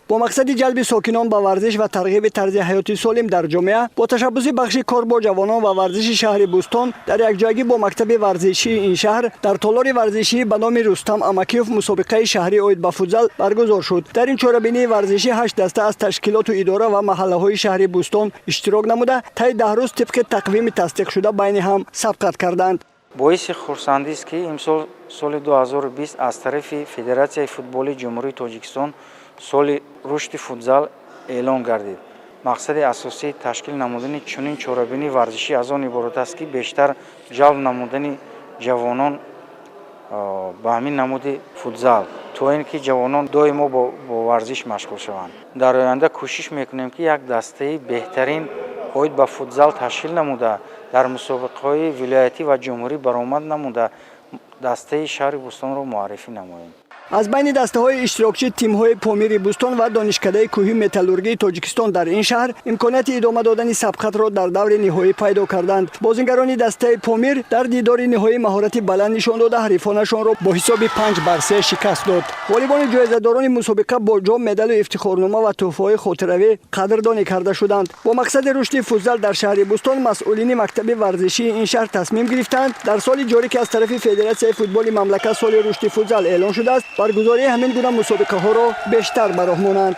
با مقصد جلب ساکنان به ورزش و ترغیب طرز حیاتی سالم در جامعه با تشبث بخش کار با جوانان و ورزش شهر بوستان در یکجایی با مکتب ورزشی این شهر در تالار ورزشی به نام رستم امکیوف مسابقه شهری اوید به فوتبال برگزار شد. در این چهاربینی ورزشی 8 دسته از تشکیلات و اداره و محله‌های شهر بوستان اشتراک نموده طی 10 روز طبق تقویم تصدیق شده بین هم سبقت کردند. باعث خرسندی است که امسال سال 2020 از طرف فدراسیای فوتبال جمهوری تاجیکستان سال رشد فوتبال اعلان گردید. مقصد اساسی تشکیل نمودن چنین چهاربینی ورزشی از آن عبارت است که بیشتر جلب نمودن جوانان به همین نمود فوتبال تا اینکه جوانان دائما با ورزش مشغول شوند. در آینده کوشش میکنیم که یک دسته بهترین اوید به فوتبال تشکیل نموده در مسابقه‌های ولایتی و جمهوری برآمد نموده دسته شهر بوستان را معرفی نماییم. از بین دسته‌های اشتراکچی تیم‌های پامیر بوستان و دانشکده کوهی متالورگی تاجیکستان در این شهر امکانات ادامه دادن سبقت را در دور نهایی پیدا کردند. بازیگران دسته پامیر در دیدار نهایی مهارت بلند نشان داده حریفانشان را با حساب 5-3 شکست داد. والیبال جایزه‌داران مسابقه با جام، مدال و افتخارنامه و تحفه‌های خاطروی قدردانی کرده شدند. با مقصد رشد فوتبال در شهر بوستان مسئولین مکتب ورزشی این شهر تصمیم گرفتند در سال جاری که از طرف فدراسیای فوتبال مملکت سال رشد فوتبال اعلان شده است برگزاری همین گونه مسابقه ها را بیشتر برآورده.